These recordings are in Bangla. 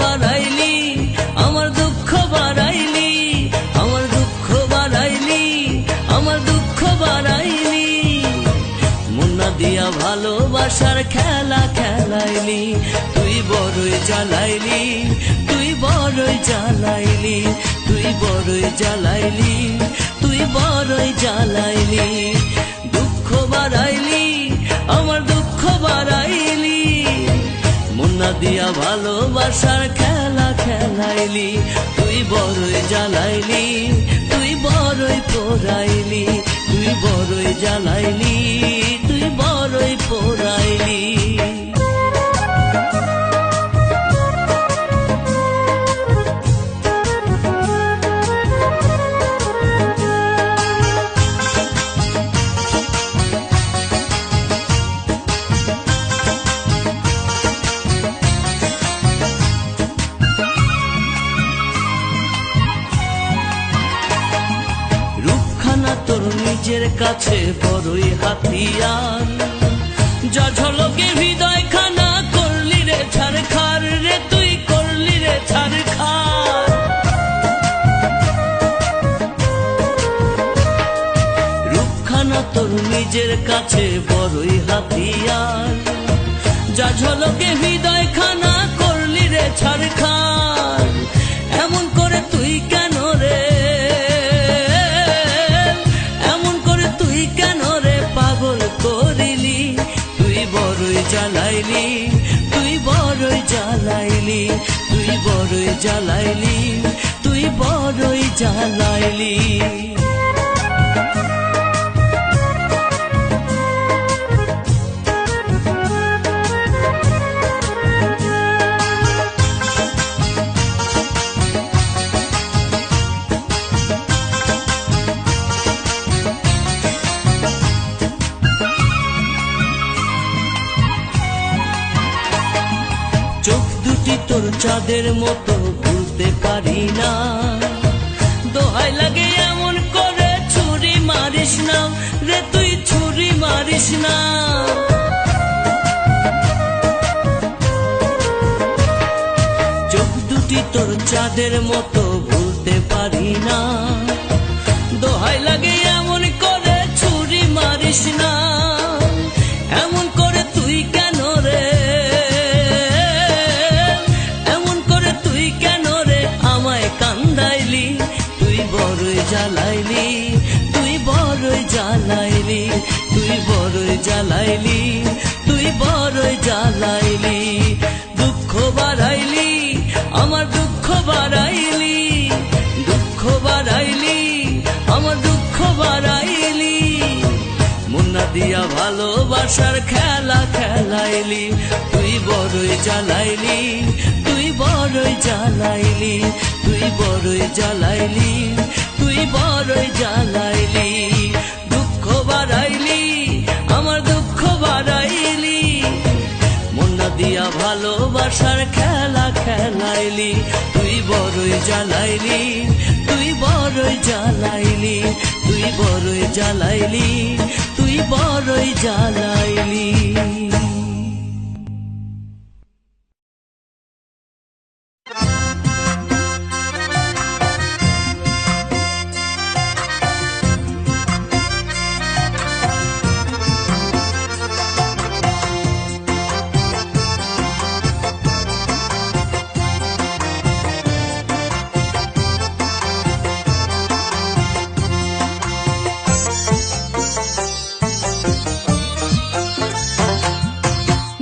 বাড়াইলি, আমার দুঃখ বাড়াইলি, আমার দুঃখ বাড়াইলি, আমার দুঃখ বাড়াইলি। মুন্না দিয়া ভালোবাসার খেলা খেলাইলি, তুই বড়ই জ্বালাইলি, তুই বড়ই জ্বালাইলি, তুই বড়ই জ্বালাইলি, তুই বড়ই জ্বালাইলি। দুঃখ বাড়াইলি, আমার দুঃখ বাড়াইলি, মুন্না দিয়া ভালোবাসার খেলা খেলাইলি, তুই বড়ই জ্বালাইলি, তুই বড়ই পোড়াইলি, তুই বড়ই জ্বালাইলি, তুই বড়ই পোড়াইলি। তোর নিজের কাছে বড়ই হাতিয়ার, যা ঝলকে হৃদয় খানা করলি রে ছারখার, রে তুই করলি রে ছারখার। রূপখানা তোর নিজের কাছে বড়ই হাতিয়ার, যা ঝলকে হৃদয় খানা করলি রে ছারখার। এমন করে তুই কেন রে, জ্বালাইলি, তুই বড়ই জ্বালাইলি, তুই বড়ই জ্বালাইলি, তুই বড়ই জ্বালাইলি। তোর চাঁদের মতো ভুলতে পারি না, দোহাই লাগে এমন করে ছুরি মারিস না রে, তুই ছুরি মারিস না। চোখ দুটি তোর চাঁদের মতো ভুলতে পারি না, দোহাই লাগে এমন করে ছুরি মারিস না। এমন করে তুই কেন রে, কান্দাইলি, তুই বড়ই জ্বালাইলি, তুই বড়ই জ্বালাইলি, তুই বড়ই জ্বালাইলি, তুই বড়ই জ্বালাইলি। দুঃখ বাড়াইলি, আমার দুঃখ বাড়াইলি, দুঃখ বাড়াইলি, আমার দুঃখ বাড়াইলি। মুন্না দিয়া ভালোবাসার খেলা খেলাইলি, তুই বড়ই জ্বালাইলি, তুই বড়ই জ্বালাইলি, তুই বড়ই জ্বালাইলি, তুই বড়ই জ্বালাইলি। দুঃখ বাড়াইলি, আমার দুঃখ বাড়াইলি, মুন্না দিয়া ভালোবাসার খেলা খেলাইলি, তুই বড়ই জ্বালাইলি, তুই বড়ই জ্বালাইলি, তুই বড়ই জ্বালাইলি, তুই বড়ই জ্বালাইলি।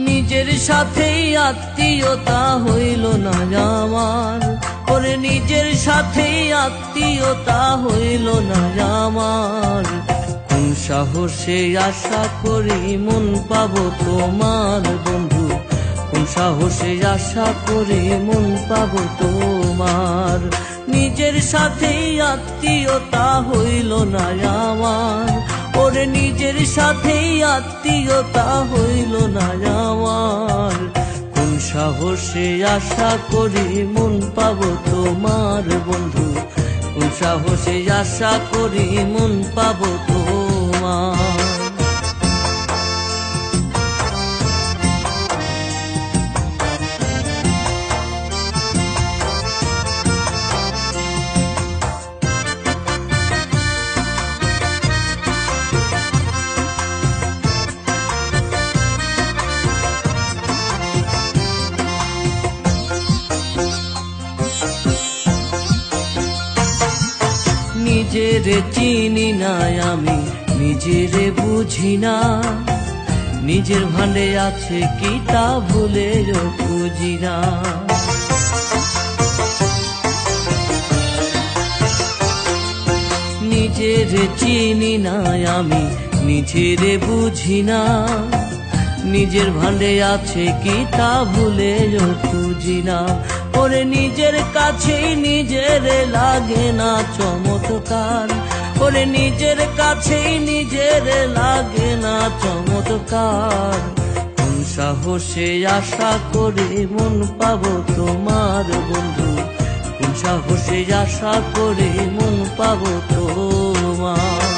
নিজের সাথেই আত্মীয়তা হইল না আমার, ওরে নিজের সাথেই আত্মীয়তা হইল না আমার। কোন সাহসে আশা করি মন পাবো তোমার বন্ধু, কোন সাহসে আশা করি মন পাবো তোমার। নিজের সাথেই আত্মীয়তা হইল না আমার, ওরে নিজের সাথেই আত্মীয়তা হইল না আমার। কোন সাহসে আশা করি মন পাবো তোমার বন্ধু, কোন সাহসে আশা করি মন পাবো তোমার। নিজের চিনি না আমি, নিজেরে বুঝি না, নিজের ভান্ডে আছে কি তা ভুলেও খুঁজি না। নিজের চিনি না আমি, নিজেরে বুঝি না, নিজের ভান্ডে আছে কি তা ভুলেও খুঁজি না। ওরে নিজের কাছেই নিজের লাগে না চমৎকার, ওরে নিজের কাছেই নিজের লাগে না চমৎকার। কোন সাহসে আশা করে মন পাবো তোমার বন্ধু, কোন সাহসে আশা করে মন পাবো তোমার।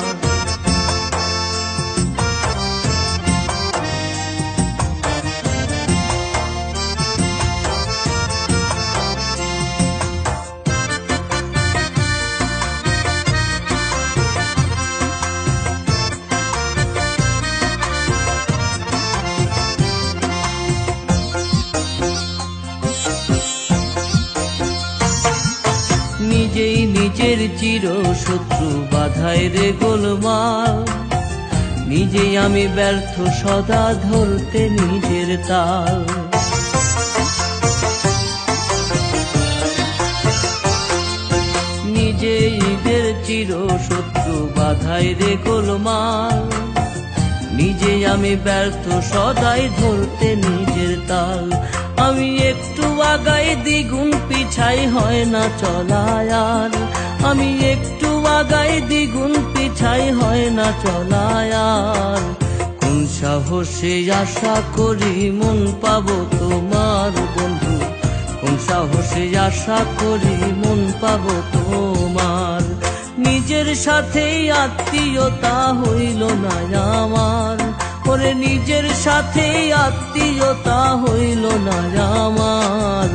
নিজেই নিজের চির শত্রু বাধায় রে গোলমাল, নিজেই আমি ব্যর্থ সদা ধরতে নিজের তাল। নিজেই নিজের চির শত্রু বাধায় রে গোলমাল, নিজেই আমি ব্যর্থ সদাই ধরতে নিজের তাল। আমি একটু আগাই দ্বিগুণ পিছাই হয় না চলায় আর, আমি একটু আগাই দ্বিগুণ পিছাই হয় না চলায় আর। কোন সাহসে আশা করি মন পাবো তোমার বন্ধু, কোন সাহসে আশা করি মন পাবো তোমার। নিজের সাথেই আত্মীয়তা হইল না আমার, ওরে নিজের সাথেই আত্মীয়তা হইল না আমার।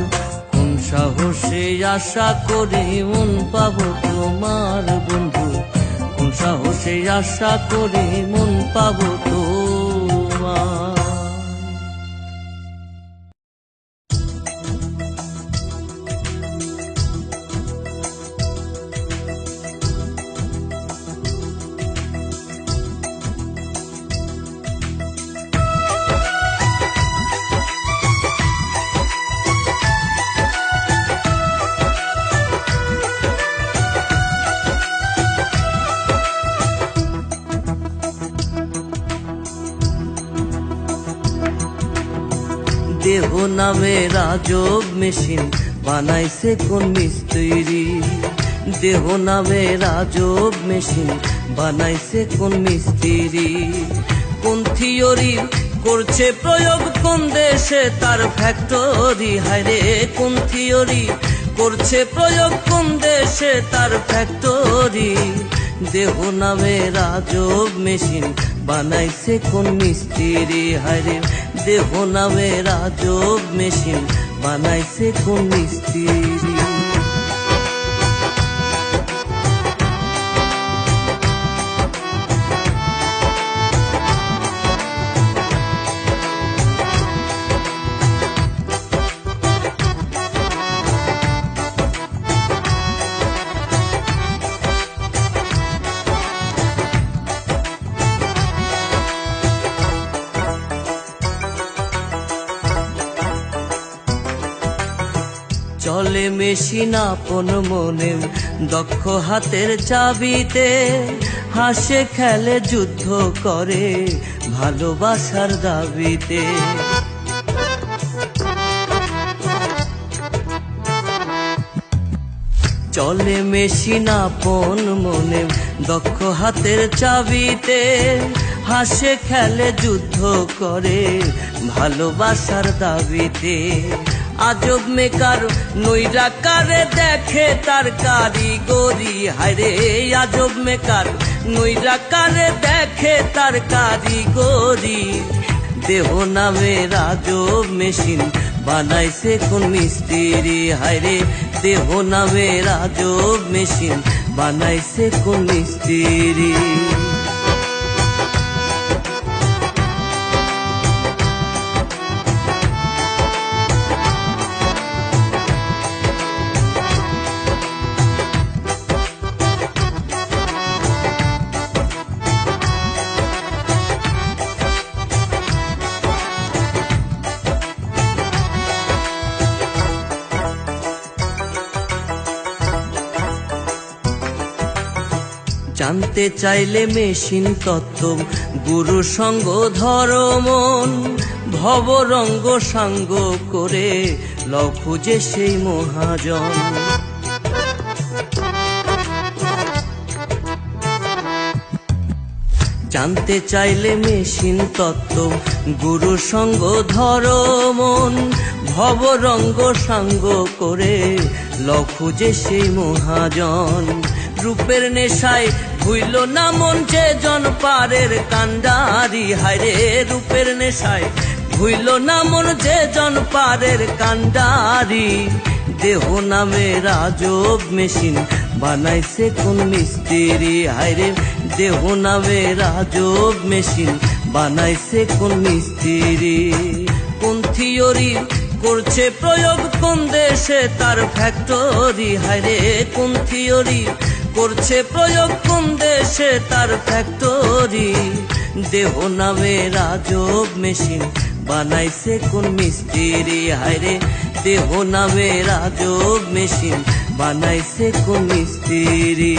কোন সাহসে আশা করে মন পাবো তোমার বন্ধু, কোন সাহসে আশা করে মন পাবো তোমার। দেহ নামে রাজব মেশিন বানাইছে কোন মিস্ত্রি, দেহ নামে রাজব মেশিন বানাইছে কোন মিস্ত্রি। কোন থিওরি করছে প্রয়োগ কোন দেশে তার ফ্যাক্টরি, হায়রে কোন থিওরি করছে প্রয়োগ কোন দেশে তার ফ্যাক্টরি। দেহ নামে রাজব মেশিন বানাইছে কোন মিস্ত্রি, হায়রে দেহ নামে রাজব মেশিন বানাইছে কোন মিস্ত্রি। চলে মেশিন আপন মনে দক্ষ হাতের চাবিতে, হাসে খেলে যুদ্ধ করে ভালোবাসার দাবিতে। চলে মেশিন আপন মনে দক্ষ হাতের চাবিতে, হাসে খেলে যুদ্ধ করে ভালোবাসার দাবিতে। আজব মেকার নৈরাকারে দেখে তার কারিগরি, হায়রে আজব মেকার নৈরাকারে দেখে তার কারিগরি। দেহ নামে রাজব মেশিন বানাইছে কোন মিস্ত্রি, হায়রে দেহ নামে রাজব মেশিন বানাইছে কোন মিস্ত্রি। জানতে চাইলে মেশিন তত্ত্ব, গুরু সঙ্গ ধর্মন, ভবরঙ্গ সাঙ্গ করে লও খুঁজে সেই মহাজন। জানতে চাইলে মেশিন তত্ত্ব, গুরু সঙ্গ ধর্মন, ভবরঙ্গ সাঙ্গ করে লও খুঁজে সেই মহাজন। রূপের নেশায় ভুইল না মন যে জন পারের কান্ডারি, হায়রে রূপের নেশায় ভুইল না মন যে জন পারের কান্ডারি। দেহ নামে রাজব মেশিন বানাইছে কোন মিস্ত্রি, হায়রে দেহ নামে রাজব মেশিন বানাইছে কোন মিস্ত্রি। কোন থিওরি করছে প্রয়োগ কোন দেশে তার ফ্যাক্টরি, হায়রে কোন থিওরি করছে প্রয়োগ কোন দেশে তার ফ্যাক্টরি। দেহ নামে রাজব মেশিন বানাইছে কোন মিস্ত্রি, হায়রে দেহ নামে রাজব মেশিন বানাইছে কোন মিস্ত্রি।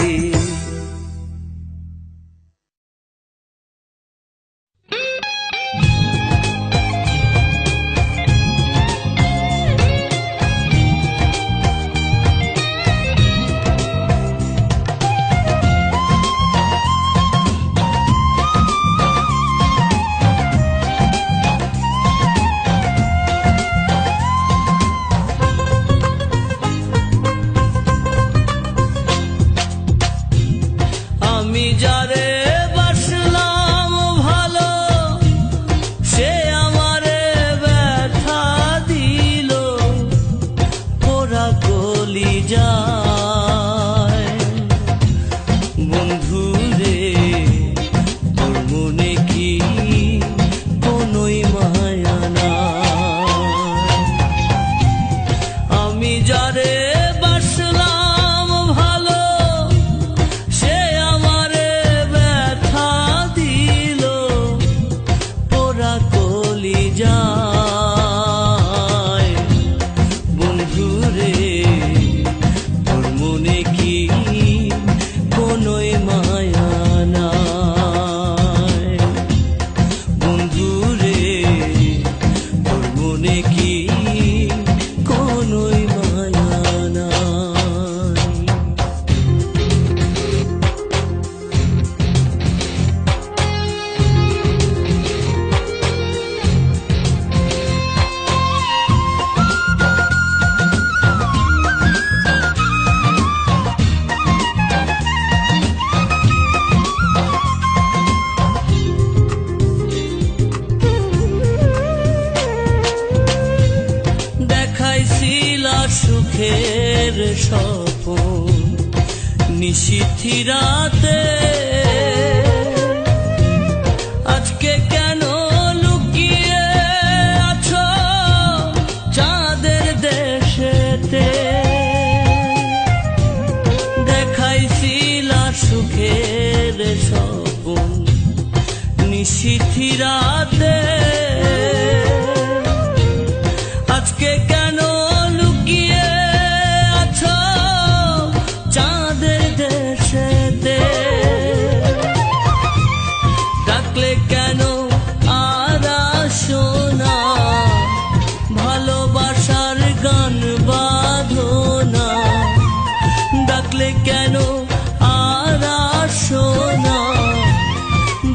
আমি যারে বাসলাম ভালো, সে আমারে ব্যথা দিল, পোড়া কলিজায়। বন্ধু রে তোর মনে কি কোনোই মায়া নাই? আমি যারে বাসলাম ভালো, সে আমারে ব্যথা দিল, পোড়া কলিজায়। বন্ধু রে তোর মনে কি কোনোই মায়া নাই? বন্ধু রে তোর মনে কি কোনোই মায়া নাই? দেখাইছিলা সুখের স্বপন নিশীথি রাতে, আজকে কেন লুকিয়ে আছো চাঁদের দেশেতে? দেখাইছিলা সুখের স্বপন নিশীথি রাতে, আজকে কেন লুকিয়ে আছো চাঁদের দেশেতে? ডাকলে কেন আর আসো না, ভালোবাসার গান বাঁধো না। ডাকলে কেন আর আসো না,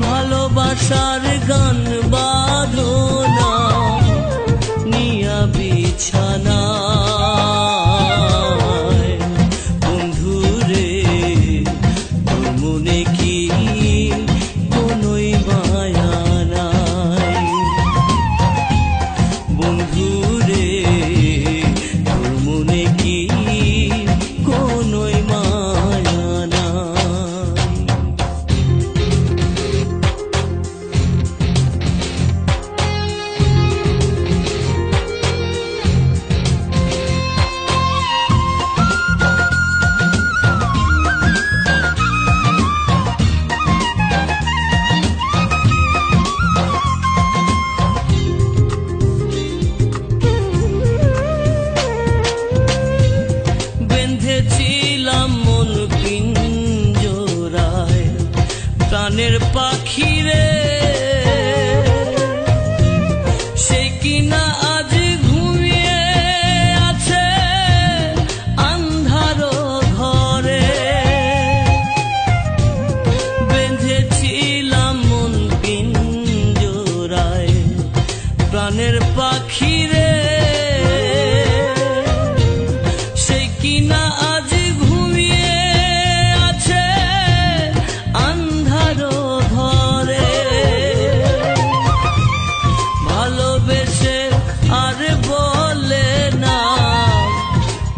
ভালোবাসার গান বাঁধো না। প্রাণের পাখি রে, সেই কিনা আজ ঘুমিয়ে আছে আন্ধার ঘরে। ভালোবেসে আর বলে না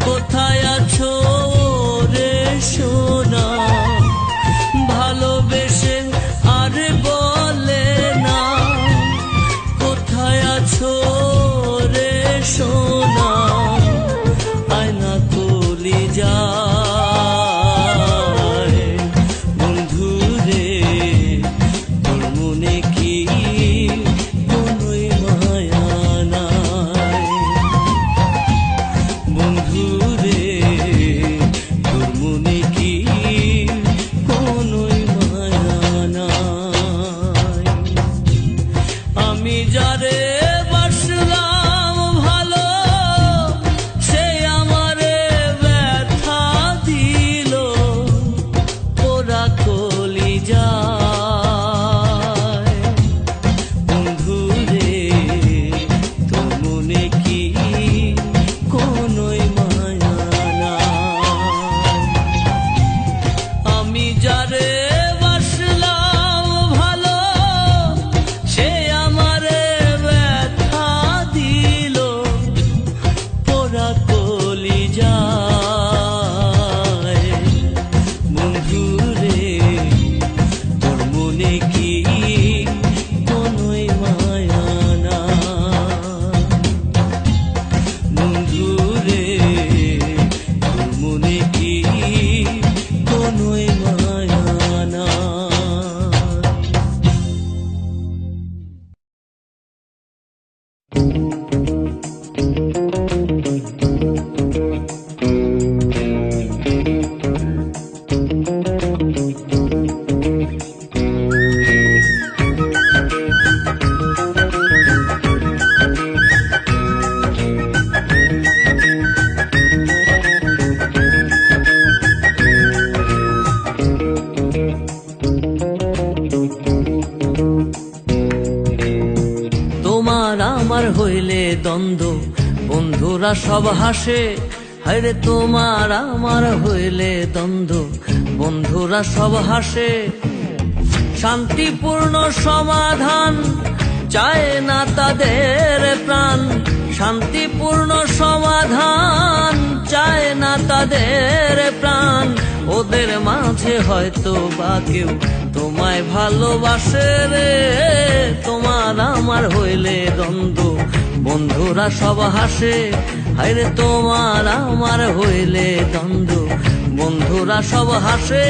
কোথায় আছো রে সোনা, ভালোবেসে আর বলে না কোথায় আছো রে সোনা, আয়না কলি যায় বন্ধু রে, তোর মনে কি কোনোই মায়া নাই, বন্ধু রে তোর মনে কি কোনোই মায়া নাই। আমি যারে বাসলাম ভালো, সে আমারে ব্যথা দিল পোড়া কলি যায়, বন্ধু রে তোর মনে কি কোনোই মায়া নাই। আমি যারে বাসলাম ভালো, সে আমারে ব্যথা দিল পোড়া কলি যায়, বন্ধু রে তোর মনে কি কোনোই মায়া নাই, বন্ধু রে তোর মনে কি কোনোই মায়া তোমার আমার হইলে দ্বন্দ্ব, বন্ধুরা সব হাসে, হায়রে তোমার আমার হইলে দ্বন্দ্ব, বন্ধুরা সব হাসে। শান্তিপূর্ণ সমাধান চায় না তাদের প্রাণ, শান্তিপূর্ণ সমাধান চায় না তাদের প্রাণ। ওদের মাঝে হয়তো বা কেউ তোমায় ভালোবাসে রে, তোমার আমার হইলে দ্বন্দ্ব, বন্ধুরা সব হাসে, হায়রে তোমার আমার হইলে দ্বন্দ্ব, বন্ধুরা সব হাসে।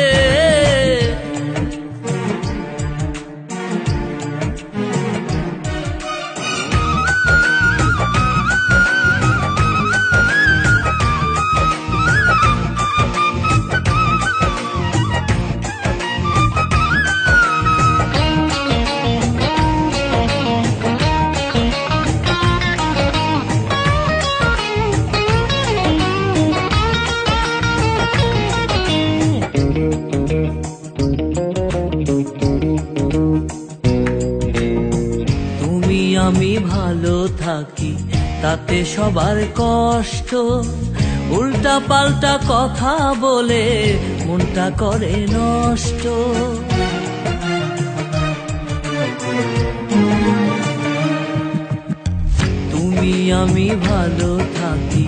আমি ভালো থাকি তাতে সবার কষ্ট, উল্টা পাল্টা কথা বলে মনটা করে নষ্ট। তুমি আমি ভালো থাকি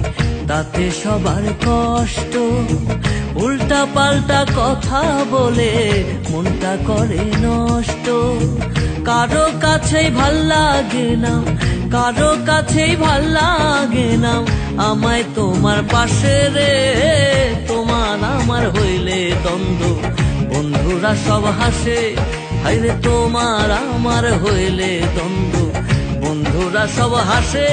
তাতে সবার কষ্ট, উল্টা পাল্টা কথা বলে মনটা করে নষ্ট। কারো কাছেই ভাল লাগে না, কারো কাছেই ভাল লাগে না আমায় তোমার পাশে রে, তোমার আমার হইলে দ্বন্দ্ব, বন্ধুরা সব হাসে, হায়রে তোমার আমার হইলে দ্বন্দ্ব, বন্ধুরা সব হাসে।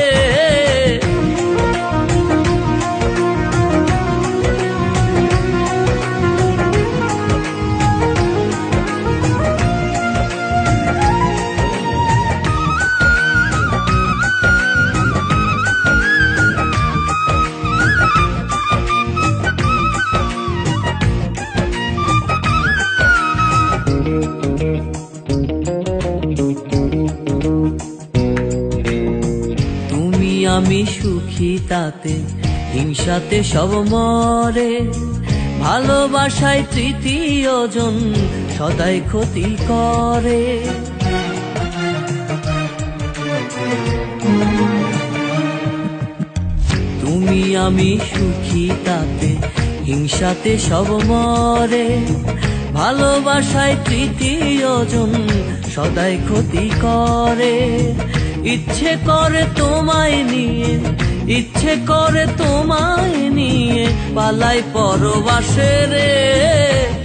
আমি সুখী তাতে হিংসাতে সব মরে, ভালোবাসায় তৃতীয় জন সদাই ক্ষতি করে। তুমি আমি সুখী তাতে হিংসাতে সব মরে, ভালোবাসায় তৃতীয় জন সদাই ক্ষতি করে। ইচ্ছে করে তোমায় নিয়ে, ইচ্ছে করে তোমায় নিয়ে পালাই পরবাসে রে।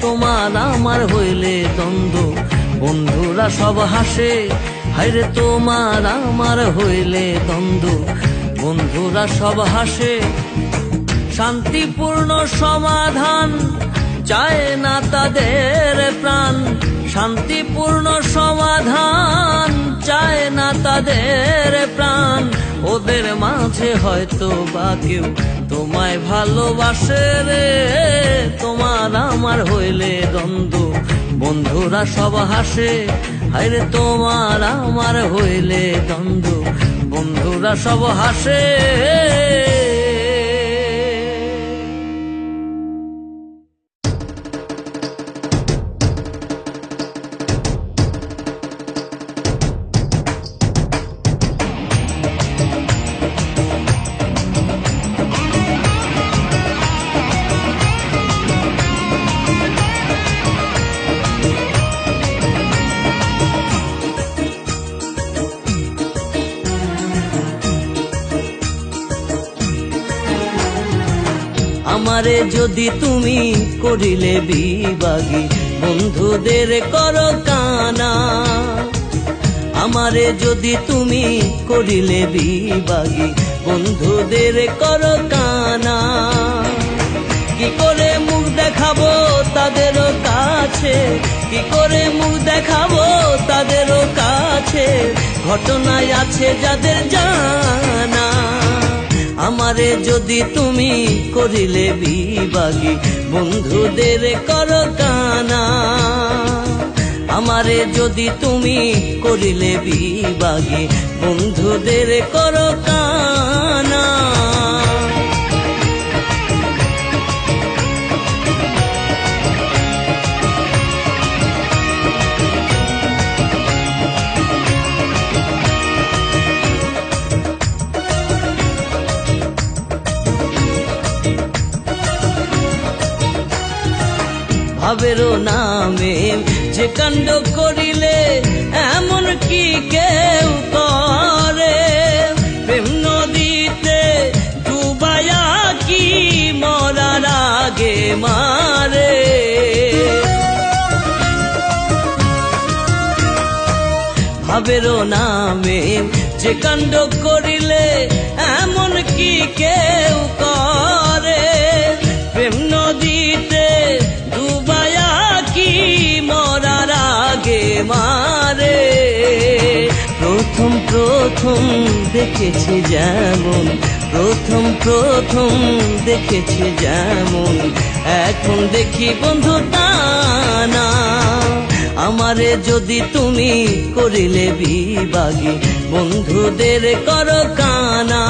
তোমার আমার হইলে দ্বন্দ্ব, বন্ধুরা সব হাসে। হায়রে তোমার আমার হইলে দ্বন্দ্ব, বন্ধুরা সব হাসে। শান্তিপূর্ণ সমাধান চায় না তাদের প্রাণ, শান্তিপূর্ণ সমাধান চায় না তাদের প্রাণ। ওদের মাঝে হয়তো বা কেউ তোমায় ভালোবাসে রে। তোমার আমার হইলে দ্বন্দ্ব, বন্ধুরা সব হাসে। হায়রে তোমার আমার হইলে দ্বন্দ্ব, বন্ধুরা সব হাসে। আমারে যদি তুমি করিলে বিবাগী, বন্ধুদের করো কানা। আমারে যদি তুমি করিলে বিবাগী, বন্ধুদের করো কানা। কি করে মুখ দেখাবো তাদেরও কাছে, কি করে মুখ দেখাবো তাদেরও কাছে। ঘটনায় আছে যাদের জানা। আমারে যদি তুমি করিলে বিবাগী, বন্ধুদের করো কানা। আমারে যদি তুমি করিলে বিবাগী, বন্ধুদের করো কানা। ভাবেরও নামে যে কাণ্ড করিলে এমন কি কেউ করে। প্রেম নদীতে ডুবায়া কি মরার আগে মারে। ভাবেরও নামে যে কাণ্ড করিলে এমন কি কেউ করে। প্রেম নদীতে ডুবায়া কি মরার আগে মারে। প্রথম প্রথম দেখেছি যেমন, প্রথম প্রথম দেখেছি যেমন, এখন দেখি বন্ধু তা না। আমারে যদি তুমি করিলে বিবাগী, বন্ধুদের করো কানা।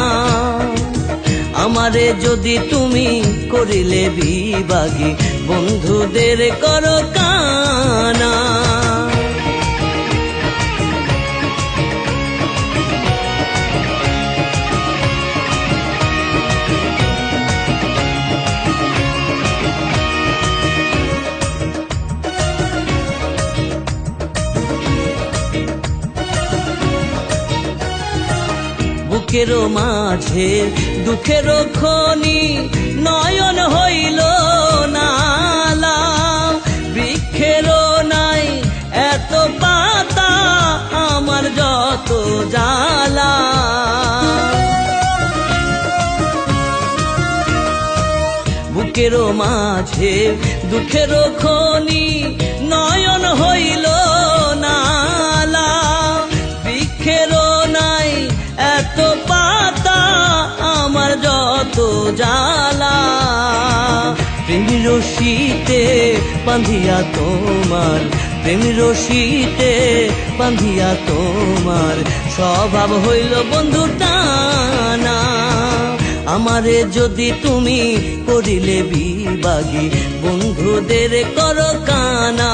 আমারে যদি তুমি করিলে বিবাগী, বন্ধুদের করো কানা। বুকেরও মাঝে দুঃখেরও খনি নয়ন হইল নালা। বৃক্ষেরও নাই এত পাতা আমার যত জ্বালা। বুকেরও মাঝে দুঃখেরও খনি নয়ন হইল নালা। বৃক্ষেরও নাই এত পাতা আমার যত জ্বালা। প্রেম রশিতে বাঁধিয়া তোমার প্রেম রশিতে বাঁধিয়া তোমার স্বভাব হইল বন্ধু টানা। আমারে যদি তুমি করিলে বিবাগী বন্ধুদের করো কানা।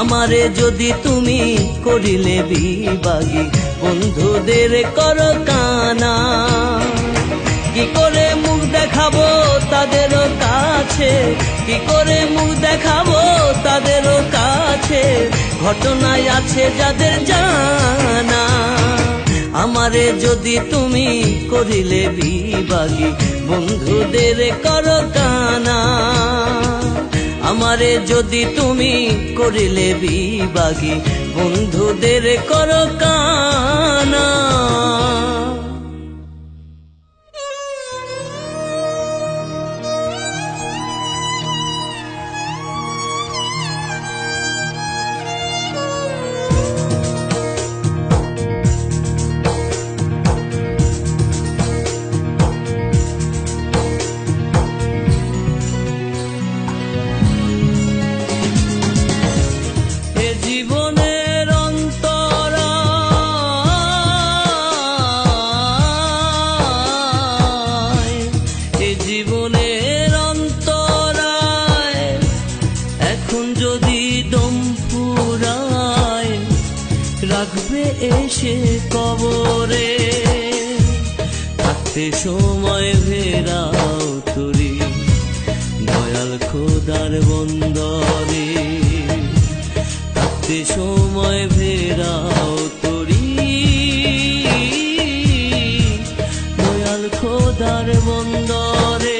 আমারে যদি তুমি করিলে বিবাগী বন্ধুদের করো কানা। কি করে মুখ দেখাবো তাদেরও কাছে, কি করে মুখ দেখাবো তাদেরও কাছে, ঘটনায় আছে যাদের জানা। আমারে যদি তুমি করিলে বিবাগী বন্ধুদের করো কানা। আমারে যদি তুমি করিলে বিবাগী বন্ধুদের করো কানা। জীবনের অন্তরায় এখন যদি দম ফুরায় রাখবে এসে কবরে। থাকতে সময় ফেরাও তোরে দয়াল খোদার বন্দরে। থাকতে সময় ফেরাও তোরি দয়াল খোদার বন্দরে।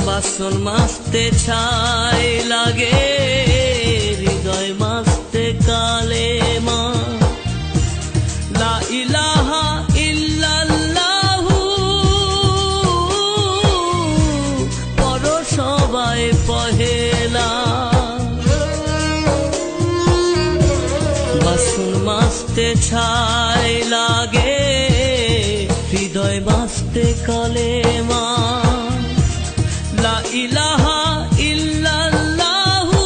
বাসন মাজতে ছাই লাগে হৃদয় মাজতে কালেমা। লা ইলাহা ইল্লাল্লাহু পড়ো সবাই পহেলা। বাসন মাজতে ছাই লাগে হৃদয় মাজতে কালেমা। লা ইলাহা ইল্লাল্লাহু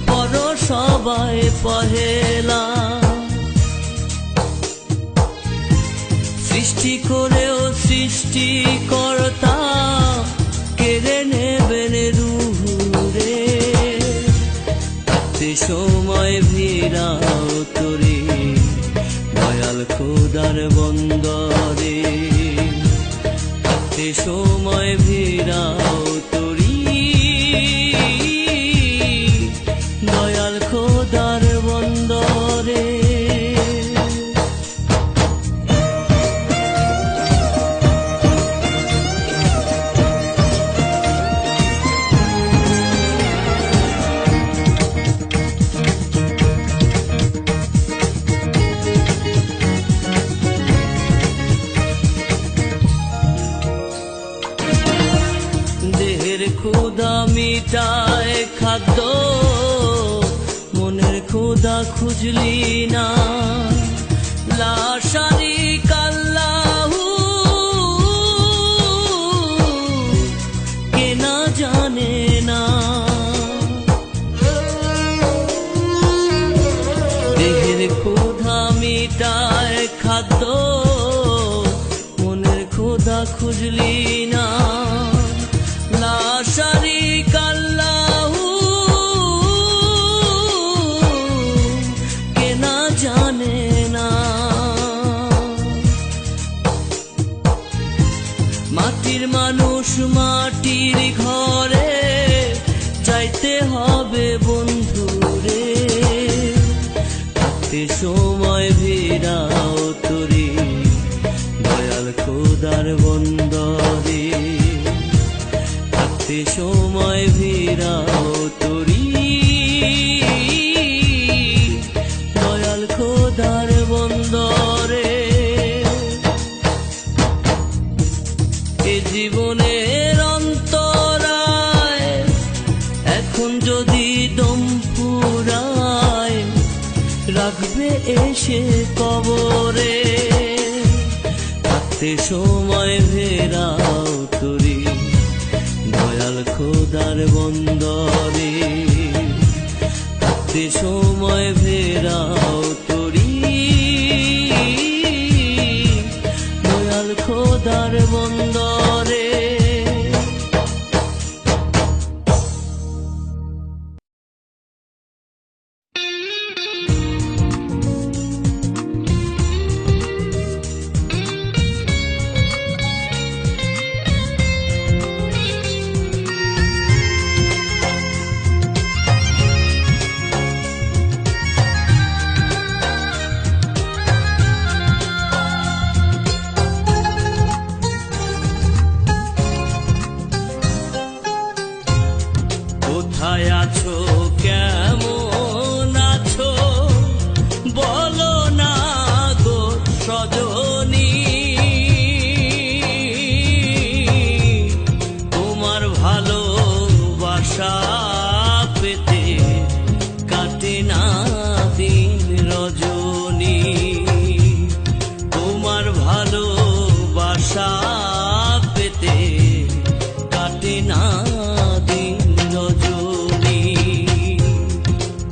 পড়ো সবাই পহেলা। সৃষ্টি করেও সৃষ্টিকর্তা কেড়ে নেবেন রুহুরে। থাকতে সময় ভিড়াও তোরে দয়াল খোদার বন্দরে। সময় ভিড়াও তোরি দয়াল খোদার বন্দরে। ক্ষুধা মিটায় খাদ্য মনের ক্ষুধা খুঁজলি না। লা শারীকা লাহু কে না জানে না। দেহের ক্ষুধা মিটায় খাদ্য মনের ক্ষুধা খুঁজলি না। লা শারীকা লাহু কে না জানে না। মাটির মানুষ মাটির ঘরে যাইতে হবে বন্ধুরে। থাকতে সময় ভিড়াও তোরে দয়াল খোদার বন্দরে। থাকতে সময় ভিড়াও তোরি দয়াল খোদার জীবনের অন্তরায় এখন যদি দম ফুরায় রাখবে এসে কবরে থাকতে সময় ফেরাও তোরে দয়াল খোদার বন্দরে থাকতে সময় ফেরাও তোরি দয়াল খোদার বন্দরে কোথায় আছো কেমন আছো বলো না গো সজনী তোমার ভালোবাসা পেতে কাটে না দিন রজনী তোমার ভালোবাসা পেতে কাটে না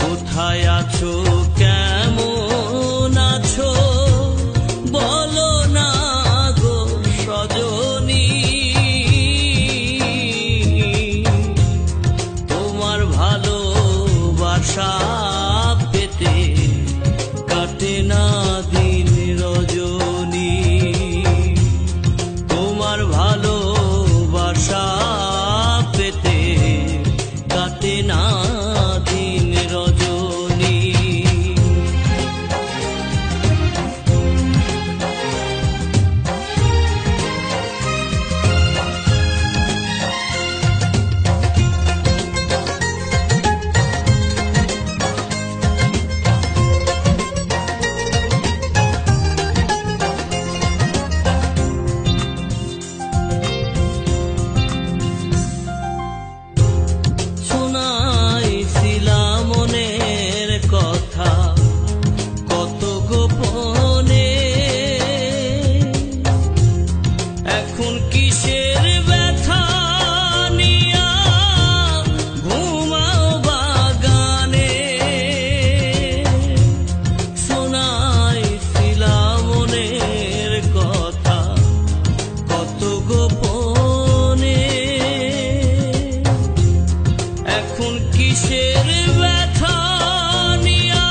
কোথায় আছো কেমন আছো বলো না গো সজনী তোমার ভালোবাসা পেতে কাটে না দিন রজনী তোমার ভালোবাসা পেতে কাটে না দিন রজনী শোনাইছিলাম মনের কথা কত গোপনে এখন কিসের ব্যথা নিয়া ঘুমাও বাগানে শোনাইছিলাম মনের কথা কত গোপনে এখন কিসের ব্যথা নিয়া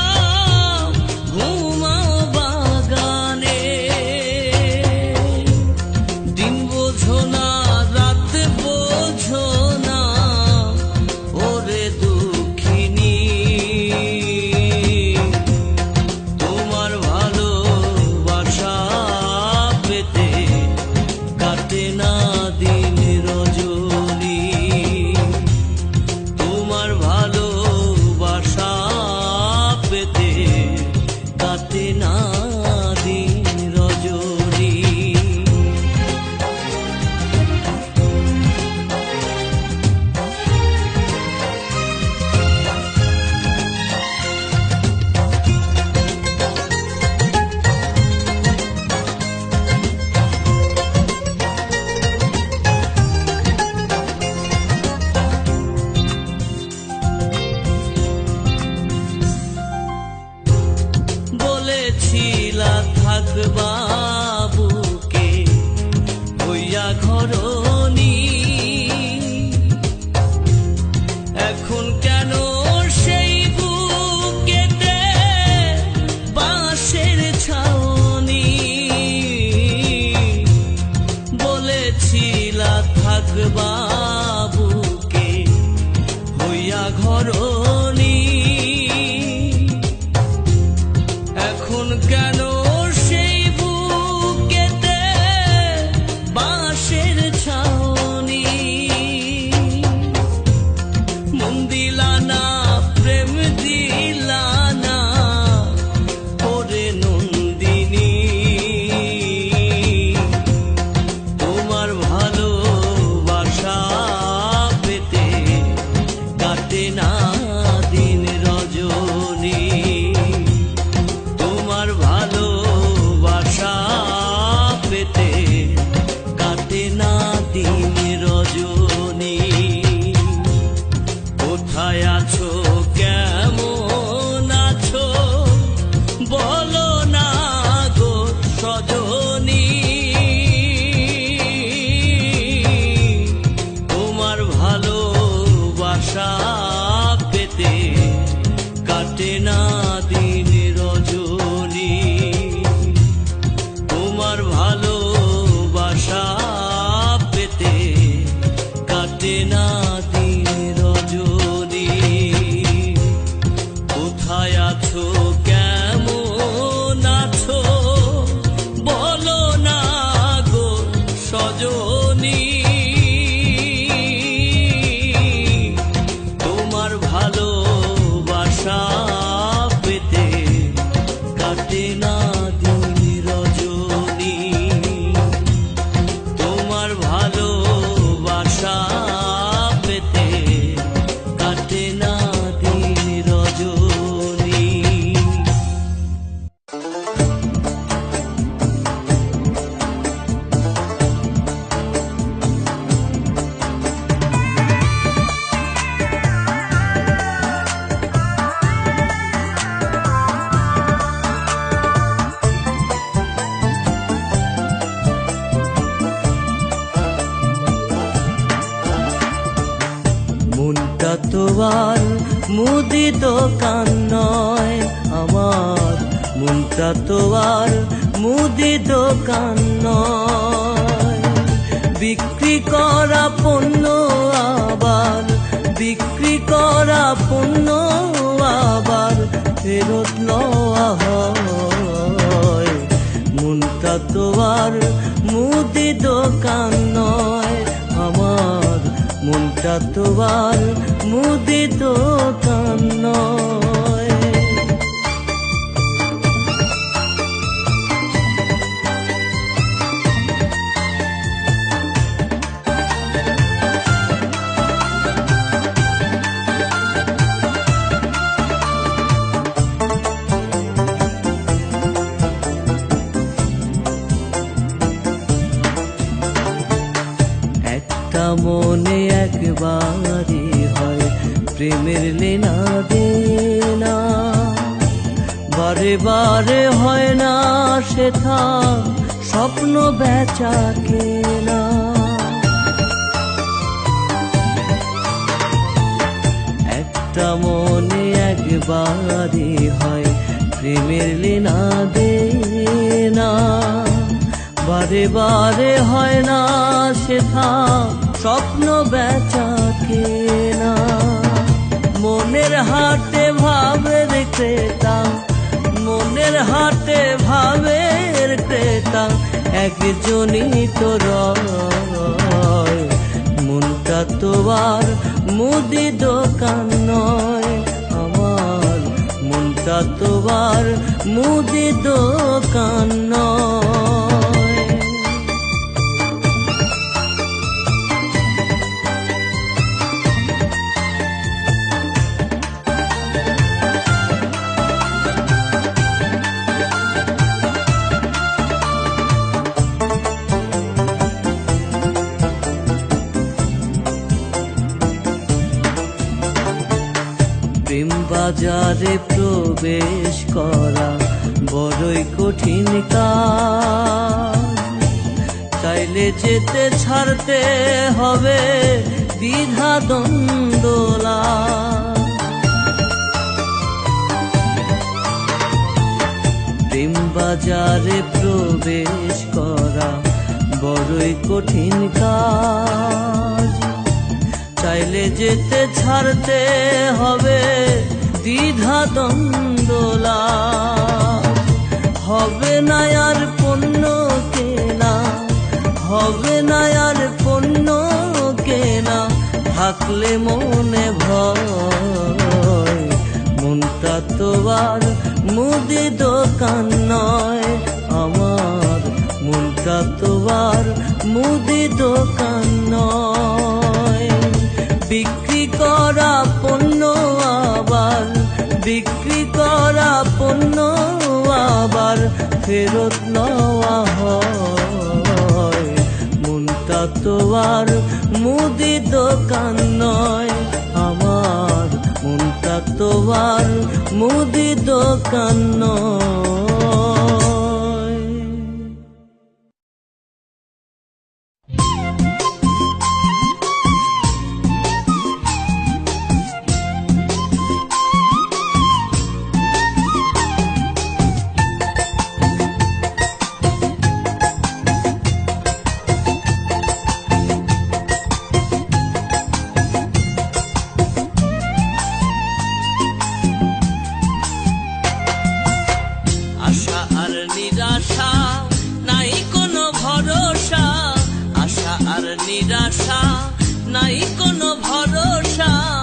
ঘুমাও বাগানে দিন বোঝো না রাত বোঝো না ওরে দুঃখিনী তোমার ভালোবাসা পেতে কাটে না দিন রজনী তোমার ভালো রজনী, তোমার ভালোবাসা পেতে কাটে না দিন রজনী, তোমার ভালোবাসা পেতে কাটে না দিন রজনী। মনটা তো আর মুদি দোকান নয় আমার, মনটা তো আর মুদি দোকান নয়। বিক্রি করা পণ্য আবার, বিক্রি করা পণ্য আবার ফেরত লওয়া হয়। মনটা তো আর মুদি দোকান নয় আমার, মনটা তো আর মুদি দোকান নয়। একটা মনে একবারই হয় প্রেমের লেনা দেনা, বারে বারে হয় না সেথা স্বপ্ন বেচা কেনা। একটা মনে একবারই হয় প্রেমের লেনা দেনা, বারে বারে হয় না সেথা স্বপ্ন বেচা কেনা। মনের হাটে ভাবের ক্রেতা, মনের হাটে ভাবের ক্রেতা একজনই তো রয়। মনটা তো আর মুদি দোকান নয় আমার, মনটা তো আর মুদি দোকান নয়। প্রেম বাজারে প্রবেশ করা বড়ই কঠিন কাজ, চাইলে যেতে ছাড়তে হবে দ্বিধা দ্বন্দ্বলা। প্রেম বাজারে প্রবেশ করা বড়ই কঠিন কাজ, চাইলে যেতে ছাড়তে হবে দ্বিধা দ্বন্দ্বলা। হবে না আর পণ্য কেনা, হবে না আর পণ্য কেনা থাকলে মনে ভয়। মনটা তো আর মুদি দোকান নয় আমার, মনটা তো আর মুদি দোকান নয়। বিক্রি করা পণ্য আবার, বিক্রি করা পণ্য আবার ফেরত নেওয়া হয়। মনটা তো আর মুদি দোকান নয় আমার, মনটা তো আর মুদি দোকান নয়। নিরাশা, নাই কোনো ভরসা।